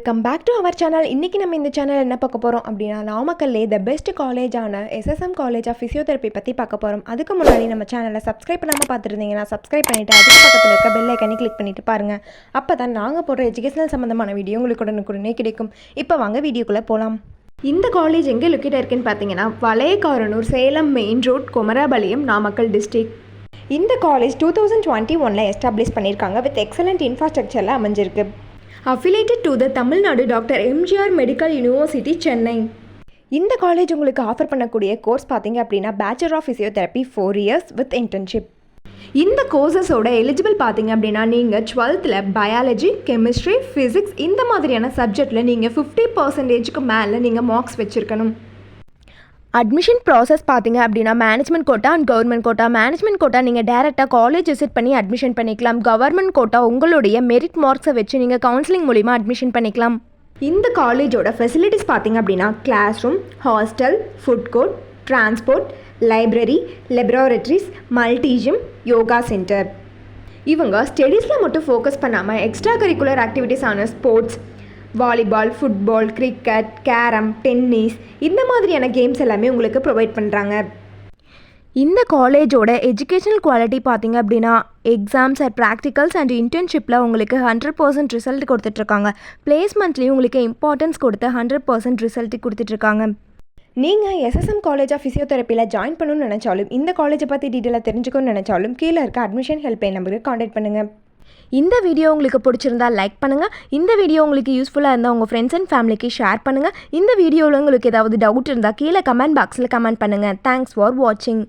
Welcome back to our channel. இன்றைக்கி நம்ம இந்த சேனல் என்ன பார்க்க போகிறோம் அப்படின்னா, நாமக்கல்லே த பெஸ்ட் காலேஜான எஸ்எஸ்எம் காலேஜ் ஆஃப் ஃபிசியோதெரப்பி பற்றி பார்க்க போகிறோம். அதுக்கு முன்னாடி நம்ம சேனலை சப்ஸ்கிரைப் பண்ணாமல் பார்த்துருந்தீங்கன்னா சப்ஸ்கிரைப் பண்ணிவிட்டு அதுக்கு பக்கத்தில் இருக்க பெல் ஐக்கனை கிளிக் பண்ணிவிட்டு பாருங்கள். அப்போ தான் நாங்கள் போடுற எஜுகேஷனல் சம்மந்தமான வீடியோ உங்களுக்கு உடனுக்குடனே கிடைக்கும். இப்போ வாங்க வீடியோக்குள்ளே போகலாம். இந்த காலேஜ் எங்கே லொக்கேட் இருக்குன்னு பார்த்தீங்கன்னா, Valayakkaranur, Salem main road, Kumarapalayam, Namakkal district. இந்த காலேஜ் 2021 எஸ்டாப்ளிஷ் பண்ணியிருக்காங்க. வித் எக்ஸலண்ட் இன்ஃப்ராஸ்ட்ரக்சரில் அமைஞ்சிருக்கு. affiliated to the Tamil Nadu doctor MGR medical university, Chennai. இந்த காலேஜ் உங்களுக்கு ஆஃபர் பண்ணக்கூடிய கோர்ஸ் பார்த்தீங்க அப்படின்னா, bachelor of physiotherapy 4 years with இன்டர்ன்ஷிப். இந்த கோர்சஸோட எலிஜிபிள் பார்த்தீங்க அப்படின்னா, நீங்கள் 12th பயாலஜி, கெமிஸ்ட்ரி, ஃபிசிக்ஸ் இந்த மாதிரியான சப்ஜெக்டில் நீங்கள் 50% மேலே நீங்கள் மார்க்ஸ் வச்சுருக்கணும். அட்மிஷன் ப்ராசஸ் பார்த்தீங்க அப்படின்னா, management quota and government quota. Management quota நீங்கள் டேரெக்டாக காலேஜ் விசிட் பண்ணி அட்மிஷன் பண்ணிக்கலாம். கவர்மெண்ட் கோட்டா உங்களுடைய மெரிட் மார்க்ஸை வச்சு நீங்கள் கவுன்சிலிங் மூலிமா அட்மிஷன் பண்ணிக்கலாம். இந்த காலேஜோட ஃபெசிலிட்டிஸ் பார்த்தீங்க அப்படின்னா, class room, hostel, food court, transport, library, laboratories, multi gym, yoga center. இவங்க ஸ்டடீஸில் மட்டும் ஃபோக்கஸ் பண்ணாமல் எக்ஸ்ட்ரா கரிக்குலர் ஆக்டிவிட்டீஸான sports, volleyball, football, cricket, carrom, tennis இந்த மாதிரியான கேம்ஸ் எல்லாமே உங்களுக்கு ப்ரொவைட் பண்ணுறாங்க. இந்த காலேஜோட எஜுகேஷனல் குவாலிட்டி பார்த்தீங்க அப்படின்னா, எக்ஸாம்ஸ் அண்ட் ப்ராக்டிகல்ஸ் அண்ட் இன்டர்ன்ஷிப்பில் உங்களுக்கு 100% ரிசல்ட் கொடுத்துட்ருக்காங்க. பிளேஸ்மெண்ட்லேயும் உங்களுக்கு இம்பார்ட்டன்ஸ் கொடுத்து 100% ரிசல்ட் கொடுத்துட்ருக்காங்க. நீங்கள் எஸ்எஸ்எம் காலேஜ் ஆஃப் ஃபிசியோதெரப்பியில் ஜாயின் பண்ணணும்னு நினச்சாலும், இந்த காலேஜை பற்றி டீட்டெயிலாக தெரிஞ்சுக்கணும்னு நினச்சாலும், கீழே இருக்க அட்மிஷன் ஹெல்ப்லைன் நம்பருக்கு காண்டாக்ட் பண்ணுங்கள். இந்த வீடியோ உங்களுக்கு பிடிச்சிருந்தா லைக் பண்ணுங்கள். இந்த வீடியோ உங்களுக்கு யூஸ்ஃபுல்லாக இருந்தால் உங்கள் ஃப்ரெண்ட்ஸ் அண்ட் ஃபேமிலிக்கு ஷேர் பண்ணுங்கள். இந்த வீடியோவில் உங்களுக்கு ஏதாவது டவுட் இருந்தால் கீழே கமெண்ட் பாக்ஸில் கமெண்ட் பண்ணுங்கள். தேங்க்ஸ் ஃபார் வாட்சிங்.